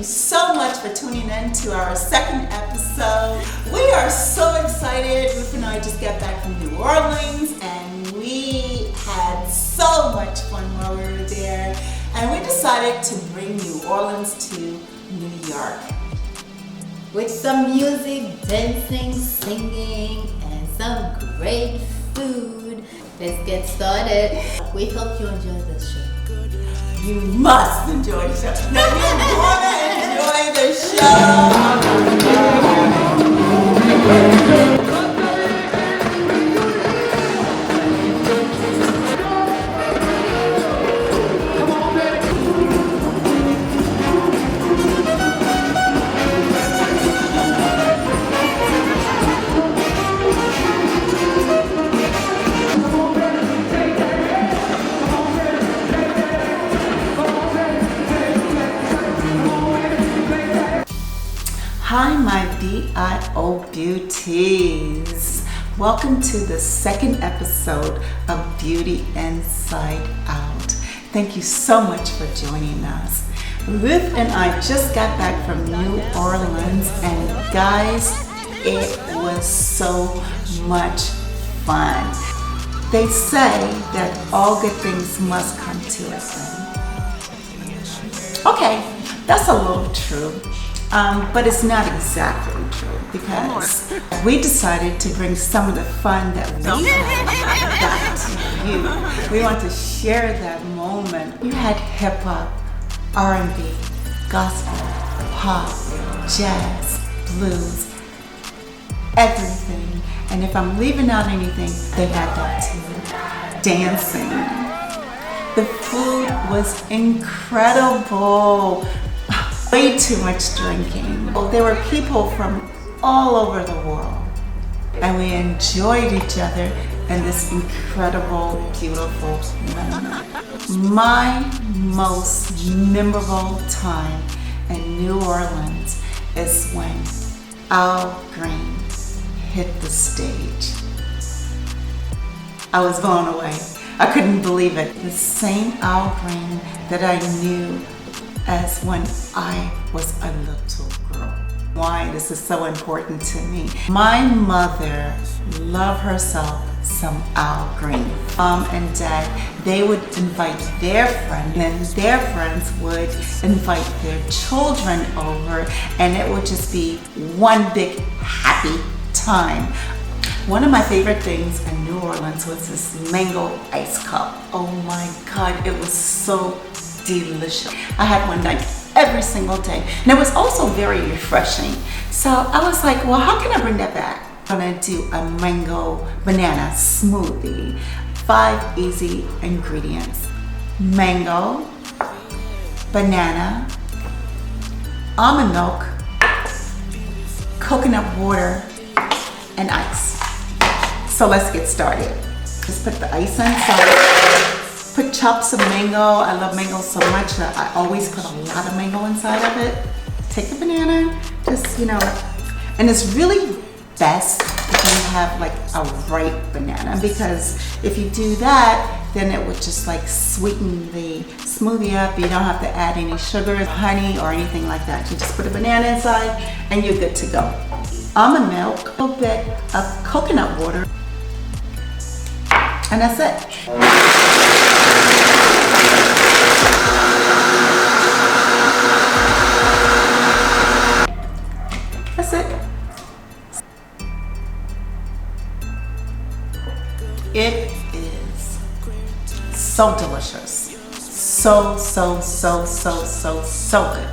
so much for tuning in to our second episode. We are so excited. Ruth and I just got back from New Orleans and we had so much fun while we were there. And we decided to bring New Orleans to New York. With some music, dancing, singing, and some great food. Let's get started. We hope you enjoy the show. You must enjoy the show. No, you're gonna enjoy the show. Hi, my BIO beauties. Welcome to the second episode of Beauty Inside Out. Thank you so much for joining us. Ruth and I just got back from New Orleans, and guys, it was so much fun. They say that all good things must come to an end. Okay, that's a little true. But it's not exactly true because we decided to bring some of the fun that we had back to you. We want to share that moment. You had hip hop, R&B, gospel, pop, jazz, blues, everything. And if I'm leaving out anything, they had that too. Dancing. The food was incredible. Way too much drinking. There were people from all over the world, and we enjoyed each other in this incredible, beautiful moment. My most memorable time in New Orleans is when Al Green hit the stage. I was blown away. I couldn't believe it. The same Al Green that I knew as when I was a little girl. Why this is so important to me. My mother loved herself some Al Green. Mom and Dad, they would invite their friends, and their friends would invite their children over, and it would just be one big happy time. One of my favorite things in New Orleans was this mango ice cup. Oh my God, it was so delicious. I had one like every single day, and it was also very refreshing. So I was like, well, how can I bring that back? I'm gonna do a mango banana smoothie. 5 easy ingredients: mango, banana, almond milk, coconut water, and ice. So let's get started. Just put the ice inside. Put chops of mango. I love mango so much that I always put a lot of mango inside of it. Take the banana, just, and it's really best if you have like a ripe banana, because if you do that, then it would just like sweeten the smoothie up. You don't have to add any sugar, honey, or anything like that. You just put a banana inside and you're good to go. Almond milk, a little bit of coconut water, and that's it. That's it. It is so delicious. So good.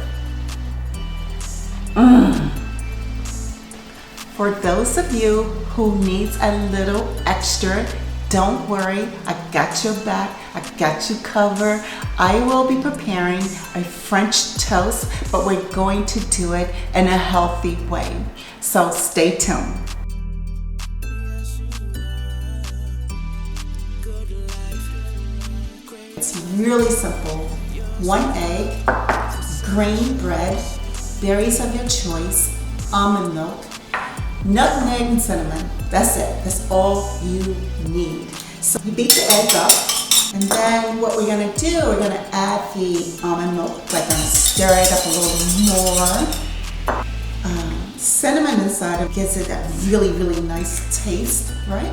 For those of you who needs a little extra, don't worry, I got your back, I got you covered. I will be preparing a French toast, but we're going to do it in a healthy way. So stay tuned. It's really simple. 1 egg, grain bread, berries of your choice, almond milk, nutmeg and cinnamon. That's it. That's all you need. So you beat the egg up. And then what we're gonna do, we're gonna add the almond milk, like gonna stir it up a little more. Cinnamon inside it gives it that really, really nice taste, right?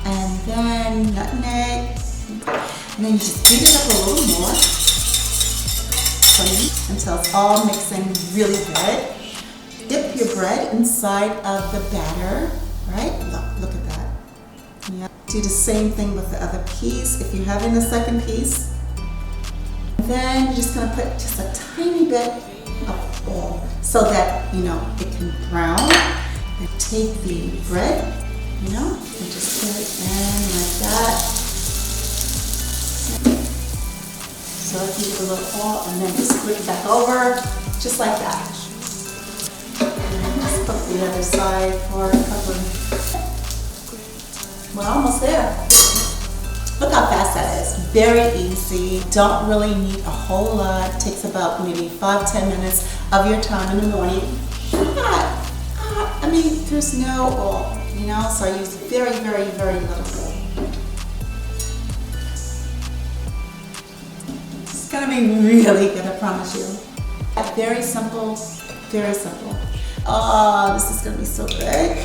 And then nutmeg, and then you just beat it up a little more until it's all mixing really good. Dip your bread inside of the batter, right? Look at that. Yeah. Do the same thing with the other piece if you're having the second piece. Then you're just gonna put just a tiny bit of oil so that, you know, it can brown. Then take the bread, you know, and just put it in like that. So if you give a little oil and then just flip it back over, just like that. And then just put the other side for a couple of, we're almost there. Look how fast that is. Very easy. Don't really need a whole lot. It takes about maybe 5-10 minutes of your time in the morning. I mean, there's no oil, you know, so I use very, very, very little oil. It's gonna be really good, I promise you. Very simple, very simple. Oh, this is gonna be so good.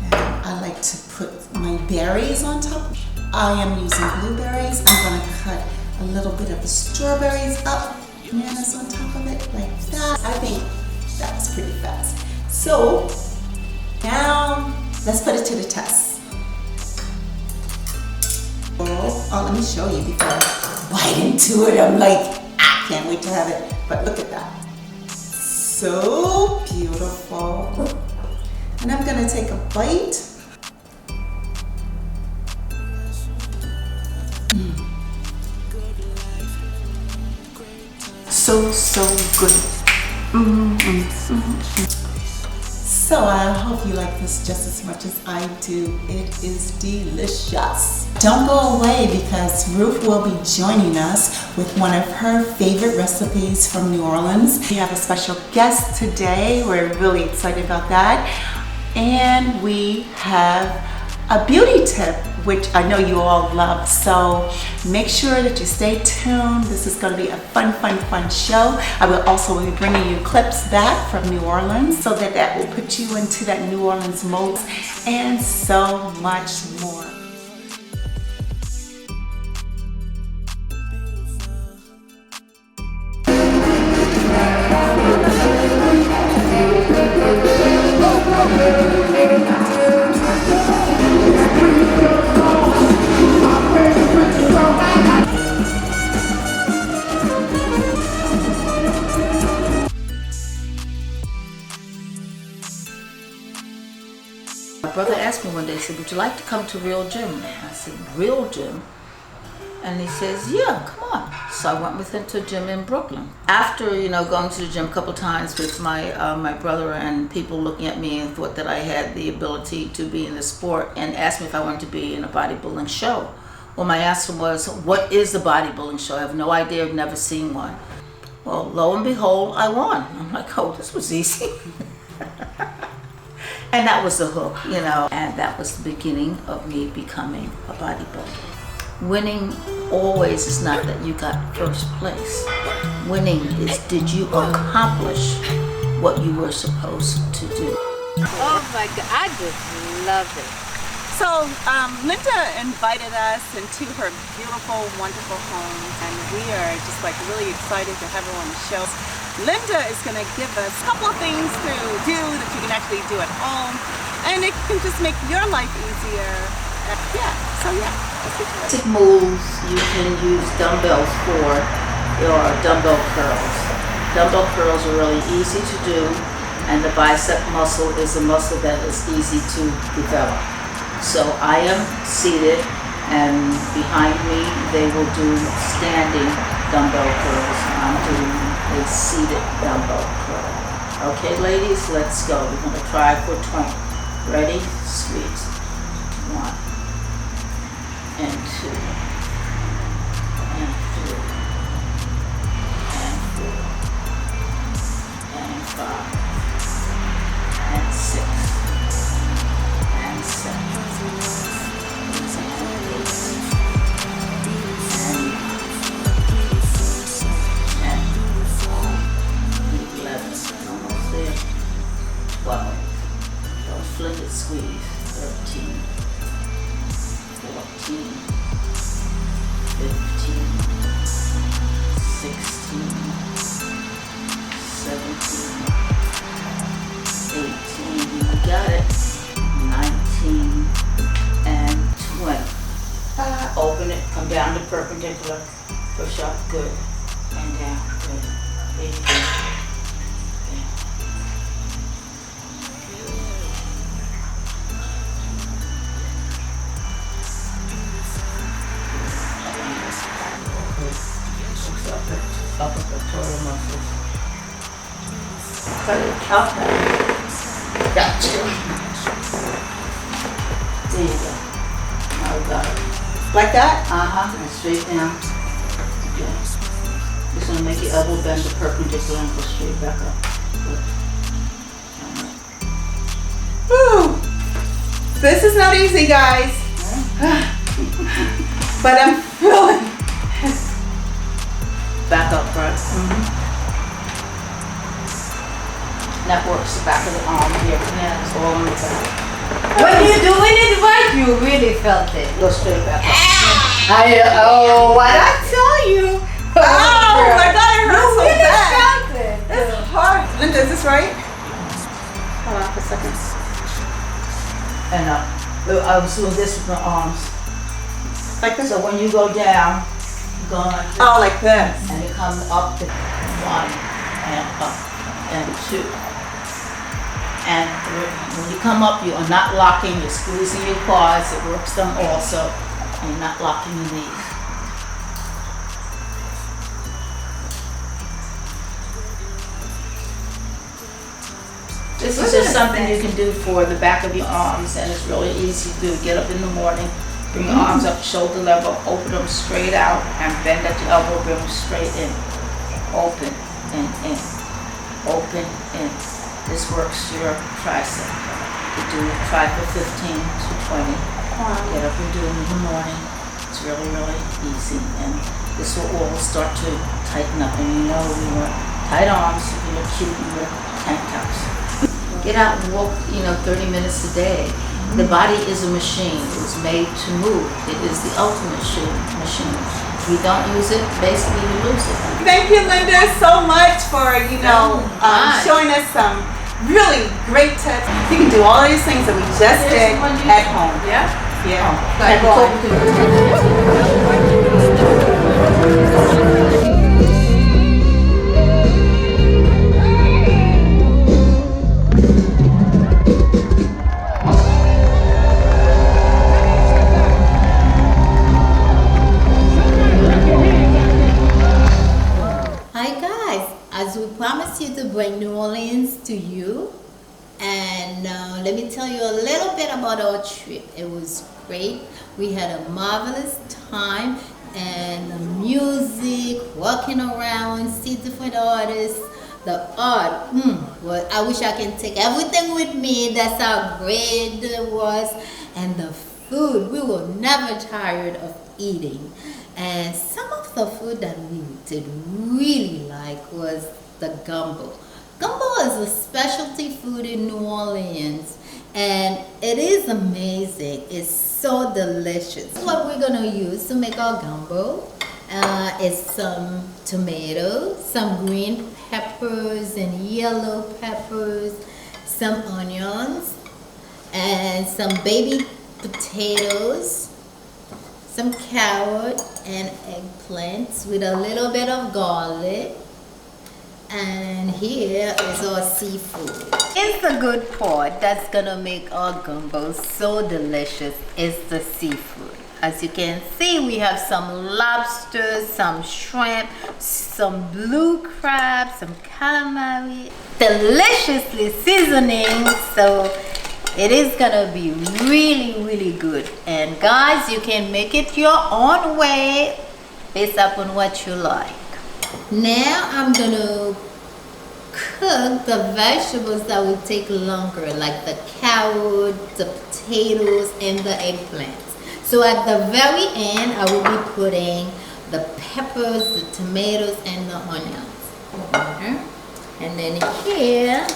And I like to put my berries on top. I am using blueberries. I'm gonna cut a little bit of the strawberries up, bananas on top of it, like that. I think that was pretty fast. So now let's put it to the test. Oh, let me show you before I bite into it. I'm like, I can't wait to have it. But look at that. So beautiful. And I'm gonna take a bite. So good. So I hope you like this just as much as I do. It is delicious. Don't go away because Ruth will be joining us with one of her favorite recipes from New Orleans. We have a special guest today. We're really excited about that. And we have a beauty tip, which I know you all love. So make sure that you stay tuned. This is going to be a fun show. I will also be bringing you clips back from New Orleans so that will put you into that New Orleans mode and so much more. My brother asked me one day, he said, would you like to come to Real Gym? I said, Real Gym? And he says, yeah, come on. So I went with him to a gym in Brooklyn. After, going to the gym a couple times with my brother and people looking at me and thought that I had the ability to be in the sport and asked me if I wanted to be in a bodybuilding show. Well, my answer was, what is a bodybuilding show? I have no idea, I've never seen one. Well, lo and behold, I won. I'm like, oh, this was easy. And that was the hook, and that was the beginning of me becoming a bodybuilder. Winning always is not that you got first place. Winning is, did you accomplish what you were supposed to do? Oh my God, I just love it. So Linda invited us into her beautiful, wonderful home, and we are just really excited to have her on the show. Linda is going to give us a couple of things to do that you can actually do at home, and it can just make your life easier. Basic moves you can use dumbbells for your dumbbell curls. Dumbbell curls are really easy to do, and the bicep muscle is a muscle that is easy to develop. So I am seated, and behind me they will do standing dumbbell curls. I'm doing a seated dumbbell curl. Okay, ladies, let's go. We're going to try for 20. Ready? Squeeze. 1 and 2 and 3 and 4 and 5 and 6 and 7 and 8 squeeze. 13, 14, 15, 16, 17, 18, you got it, 19, and 20. Open it, come down to perpendicular, push up, good, and down, good. There you go. Upper pectoral muscles. Cut it up. Gotcha. There you go. Now we got it. Like that? And straight down. Okay. Just gonna make your elbow bend to perpendicular and go straight back up. Good. Whew. This is not easy, guys. But I'm feeling. Back up, right? That works, the back of the arm here. Yeah, it's all on the back. When you're doing it right, you really felt it. Go straight back up. What I tell you. Oh my God, it hurts so really bad. felt it. It's hard. Linda, is this right? Hold on for a second. And up. I was doing this with my arms. Like this? So when you go down, you're going like this. Oh, like this. And you come up to 1 and up and 2 and 3. When you come up, you are not locking, you're squeezing your quads, it works them also, and you're not locking your knees. This is just something you can do for the back of your arms, and it's really easy to do. Get up in the morning, bring your arms up shoulder level, open them straight out, and bend at your elbow, bring them straight in. Open and in. Open in. This works your tricep. You do try for 15 to 20. Get up and do it in the morning. It's really, really easy, and this will all start to tighten up. And you know, we want tight arms, you look cute in your tank tops. Get out and walk, 30 minutes a day. The body is a machine. It was made to move. It is the ultimate machine. If you don't use it, basically you lose it. Thank you, Linda, so much for, showing us some really great tips. You can do all these things that we just did at home. Yeah? Yeah. Hi guys, as we promised you to bring New Orleans to you, and let me tell you a little bit about our trip. It was great. We had a marvelous time, and the music, walking around, see different artists, the art. Well, I wish I can take everything with me. That's how great it was. And the food, we were never tired of eating. And some of the food that we did really like was the gumbo. Gumbo is a specialty food in New Orleans, and it is amazing. It's so delicious. What we're gonna use to make our gumbo is some tomatoes, some green peppers and yellow peppers, some onions, and some baby potatoes, some carrot and eggplants with a little bit of garlic. And here is our seafood. It's the good part that's gonna make our gumbo so delicious is the seafood. As you can see, we have some lobster, some shrimp, some blue crab, some calamari, deliciously seasoning. So it is gonna be really, really good. And guys, you can make it your own way based upon what you like. Now I'm gonna cook the vegetables that will take longer, like the carrot, the potatoes, and the eggplants. So at the very end, I will be putting the peppers, the tomatoes, and the onions. And then here,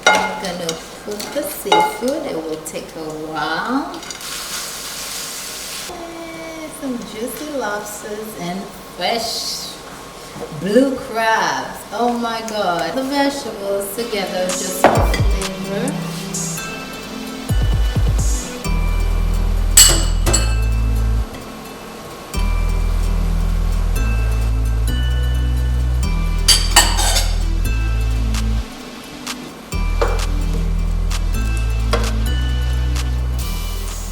I'm gonna cook the seafood. It will take a while. And some juicy lobsters and fresh blue crabs. Oh my god. The vegetables together just for flavor.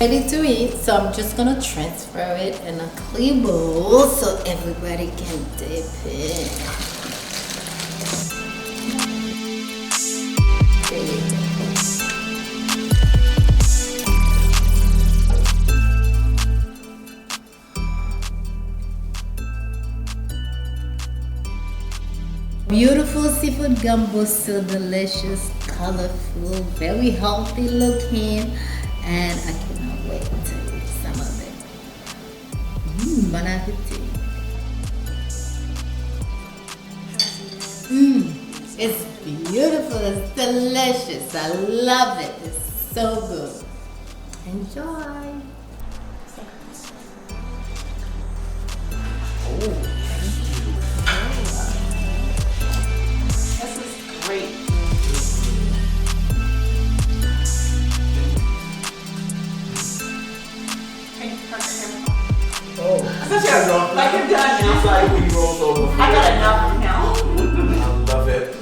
Ready to eat, so I'm just gonna transfer it in a clay bowl so everybody can dip in. Beautiful seafood gumbo, so delicious, colorful, very healthy looking, and I cannot wait to eat some of it. Bon appetit. It's beautiful, it's delicious, I love it, it's so good. Enjoy. This is great. Like you're done now. It's like when you roll over. I got enough now. I love it.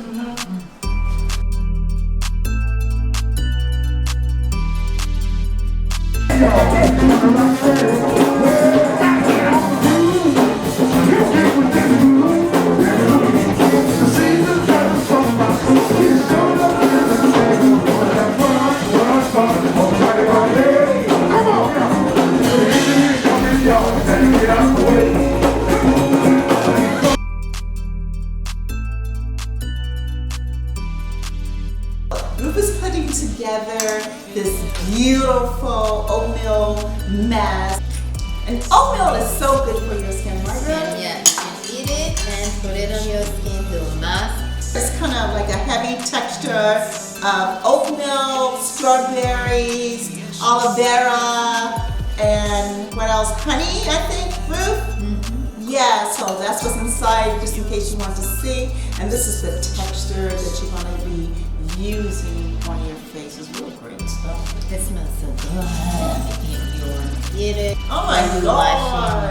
Ruth is putting together this beautiful oatmeal mask. And oatmeal is so good for your skin, right, Ruth? Yeah, you can eat it and put it on your skin, do a mask. It's kind of like a heavy texture of oatmeal, strawberries, aloe vera, and what else? Honey, I think, Ruth? Yeah, so that's what's inside, just in case you want to see. And this is the texture that you're going to be using on your face. It's real great stuff. It smells so good. If you want to eat it. Oh my when you God.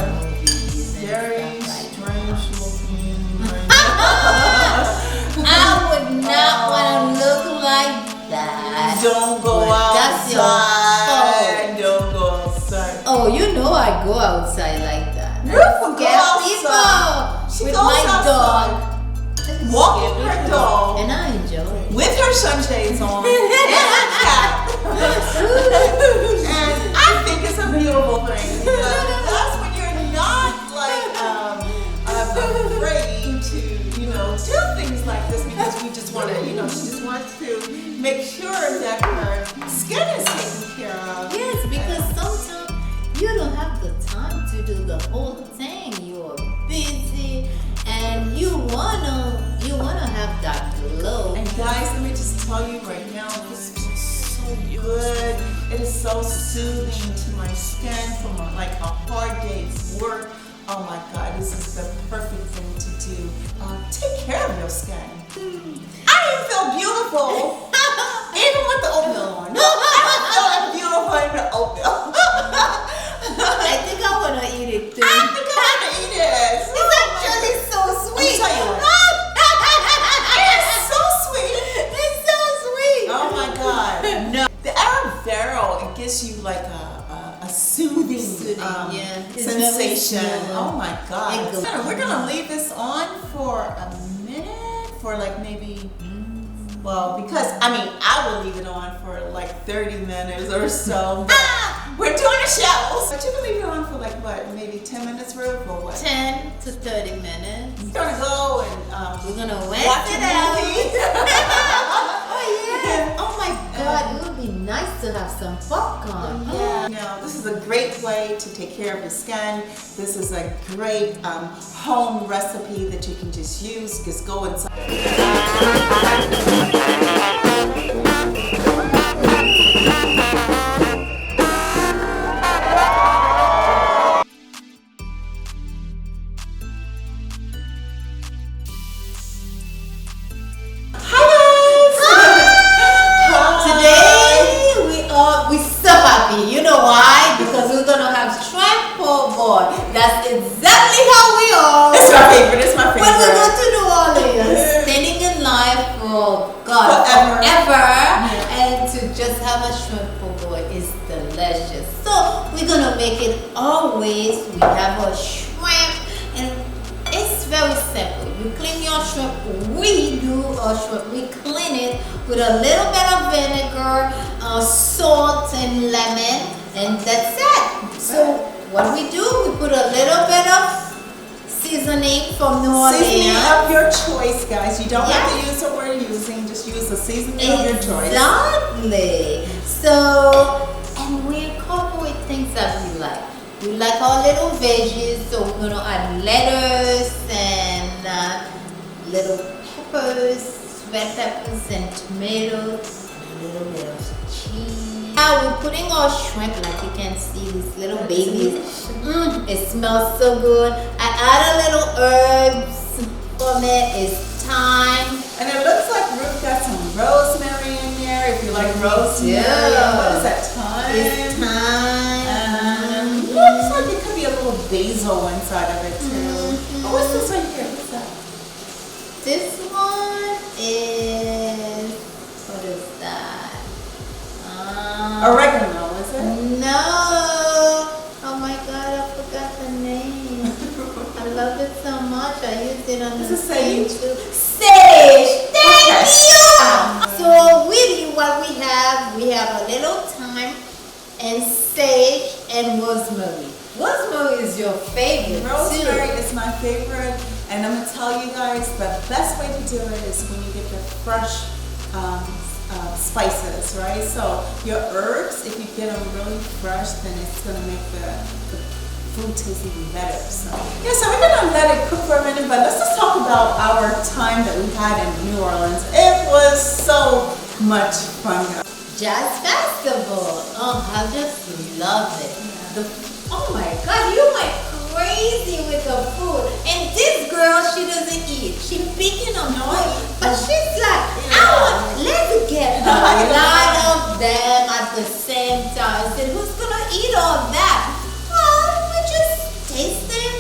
watching movies and Very stuff like strange looking. I would not want to look like that. Don't go But that's your outside. Don't go outside. Oh, you know I go outside like that. Ruth will go Scare outside. people She with goes my outside. dog. Walking her dog. And I enjoy it. With her sunshades on and her cap. And I think it's a beautiful thing because that's when you're not like afraid to, do things like this because we just want to, she just wants to make sure that her skin is taken care of. Yes, because sometimes you don't have the time to do the whole thing. You are busy and you wanna have that glow. And guys, let me just tell you right now, this is so good. It is so soothing to my skin from a hard day's work. Oh my God, this is the perfect thing to do. Take care of your skin. I even feel beautiful, even with the oatmeal on. I feel beautiful in the oatmeal. I think I wanna eat it too. I think I want to eat it. It's actually so sweet. Let me tell you what. It's so sweet. It's so sweet. Oh my God. No. The aloe vera, it gives you like a soothing, yeah. It's very sensation. smooth. Oh my God. It goes- We're going to leave this on for a minute, for maybe, because, I will leave it on for 30 minutes or so. But we're doing a show. But you can leave it on for maybe 10 minutes, Ruth, or what? 10 to 30 minutes. We're going to go and We're gonna watch wet a it out. movie. Oh yeah. Oh my God, it would be nice to have some popcorn. Yeah. This is a great way to take care of your skin. This is a great home recipe that you can just use. Just go inside. life for God Forever. and to just have a shrimp po' boy is delicious. So we're gonna make it always. We have our shrimp, and it's very simple. You clean your shrimp. We do our shrimp. We clean it with a little bit of vinegar, salt, and lemon, and that's it. So what we do, we put a little bit of seasoning from New Orleans. Seasoning of your choice, guys. You don't have to use what we're using. Just use the seasoning of your choice. Exactly. So, and we incorporate things that we like. We like our little veggies, so we're gonna add lettuce and little peppers, red peppers and tomatoes, and a little bit of cheese. Now we're putting our shrimp, like you can see, these little babies. It smells so good. I add a little herbs from it. It's thyme. And it looks like Ruth got some rosemary in there. If you like rosemary, Yeah. what is that, thyme? It's thyme. Looks like it could be a little basil inside of it too. Oh, what's this right here? What's that? This one is, what is that? Oregano, is it? No. Oh my God, I forgot the name. I love it so much. I used it on the Is it sage? too. Sage. Thank Okay. you. So really, what we have a little thyme and sage and rosemary. Rosemary is your favorite Rosemary too. is my favorite, and I'm gonna tell you guys the best way to do it is when you get the fresh spices, right? So your herbs, if you get them really fresh, then it's gonna make the food taste even better. So yeah, so we're gonna let it cook for a minute, but let's just talk about our time that we had in New Orleans. It was so much fun. Jazz Festival. Oh, I just love it. Oh my God, you went crazy with the food. And this girl, she doesn't eat. She's picking on food, but she's like, let's get a lot of them at the same time. I said, who's gonna eat all that? Well, we just taste them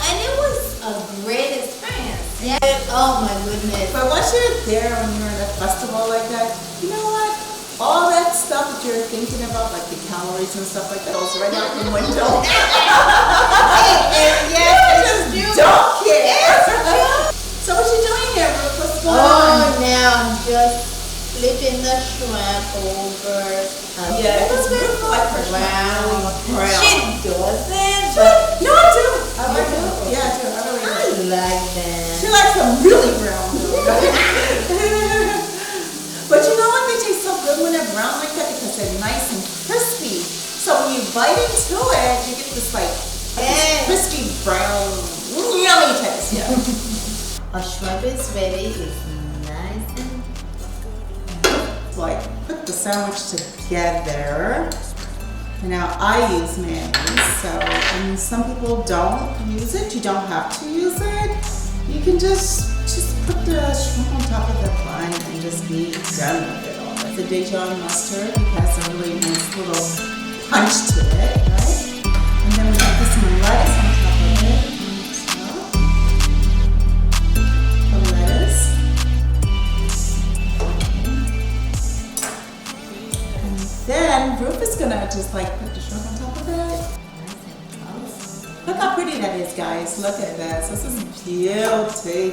and it was a great experience. Yeah. Oh my goodness. But once you're there, when you're at a festival like that, you know what? All that stuff that you're thinking about, like the calories and stuff like that, goes right out the window. Yes, You just don't care. So what you doing here, Ruth? What's going on? now I'm just flipping the shrimp over. Yeah, because Ruth like her Brown. brown. She doesn't, but No, I do. I like it. Yeah, I do. I really I do. like them. She likes them really brown. But you know what? They taste so good when they're brown like that because they're nice and crispy. So when you bite into it, you get this like Yes. crispy brown, yummy taste. Yeah. Our shrimp is ready. It's nice and Like put the sandwich together. And now I use mayonnaise. So and some people don't use it. You don't have to use it. You can just put the shrimp on top of the bun and just be done with it all. The Dijon mustard has a really nice little punch to it, right? And then we can put some lettuce on top of it. So, the lettuce. And then Ruth is gonna just like put the shrimp on top of it. Look how pretty that is, guys. Look at this. This is beautiful.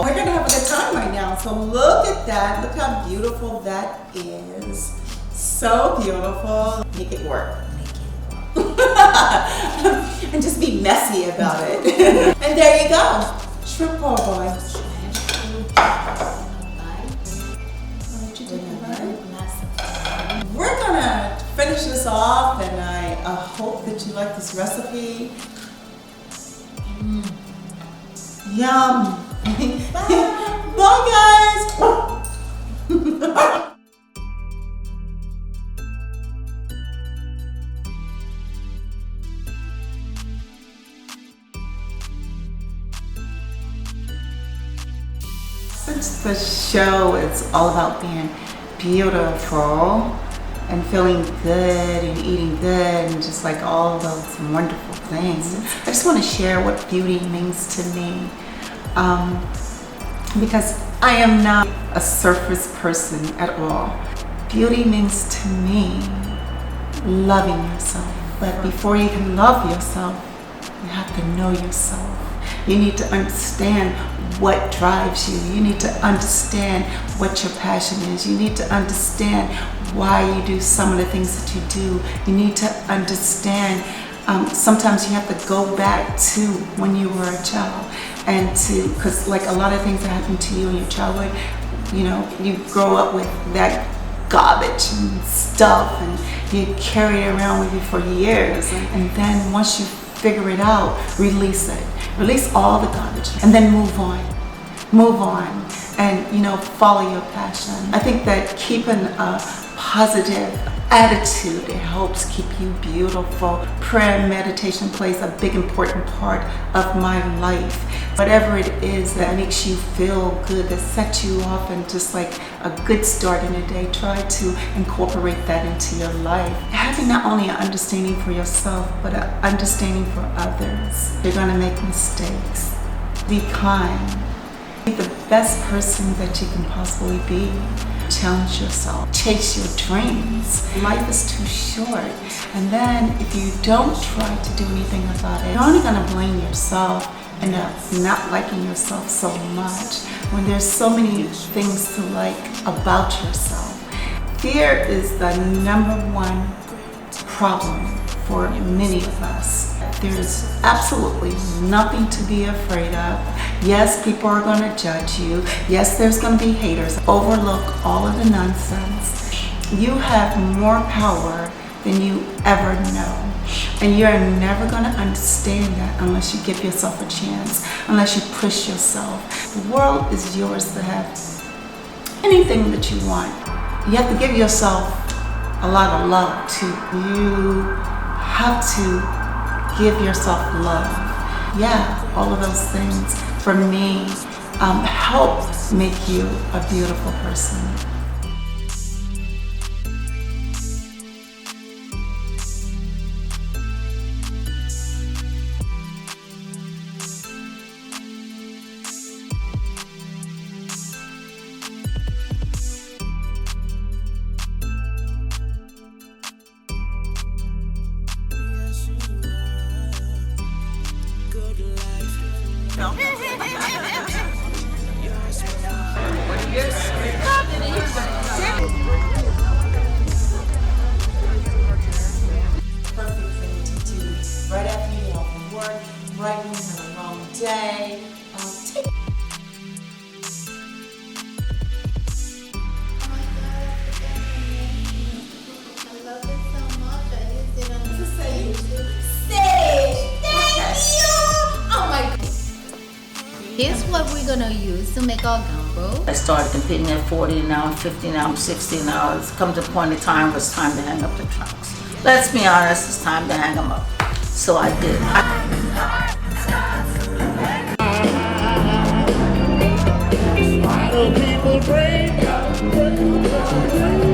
We're gonna have a good time right now. So look at that. Look how beautiful that is. So beautiful. Make it work. And just be messy about it. And there you go. Shrimp po' boy. What you doing, right? We're gonna finish this off, and I hope that you like this recipe. Yum! Bye guys! Since the show is all about being beautiful and feeling good and eating good and just like all those wonderful things, I just want to share what beauty means to me. because I am not a surface person at all. Beauty means to me loving yourself. But before you can love yourself, you have to know yourself. You need to understand what drives you. You need to understand what your passion is. You need to understand why you do some of the things that you do. You need to understand, sometimes you have to go back to when you were a child, and because like a lot of things that happen to you in your childhood, you know, you grow up with that garbage and stuff, and you carry it around with you for years, and then once you figure it out, release it. Release all the garbage and then move on. Move on and, you know, follow your passion. I think that keeping a positive attitude, it helps keep you beautiful. Prayer and meditation plays a big important part of my life. Whatever it is that makes you feel good, that sets you off and just like a good start in the day, try to incorporate that into your life. Having not only an understanding for yourself, but an understanding for others. You're gonna make mistakes. Be kind. Be the best person that you can possibly be. Challenge yourself. Chase your dreams. Life is too short. And then if you don't try to do anything about it, you're only gonna blame yourself and not liking yourself so much when there's so many things to like about yourself. Fear is the #1 problem for many of us. There's absolutely nothing to be afraid of. Yes, people are going to judge you. Yes, there's going to be haters. Overlook all of the nonsense. You have more power than you ever know. And you're never going to understand that unless you give yourself a chance, unless you push yourself. The world is yours to have anything that you want. You have to give yourself a lot of love too. You have to give yourself love. Yeah, all of those things for me help make you a beautiful person. Perfect thing to do right after you get off from work, right when you have a long day. Take Here's what we're gonna use to make our gumbo. I started competing at 40, now I'm 50, now I'm 60, now it's come to a point in time where it's time to hang up the trunks. Let's be honest, it's time to hang them up. So I did. People break up.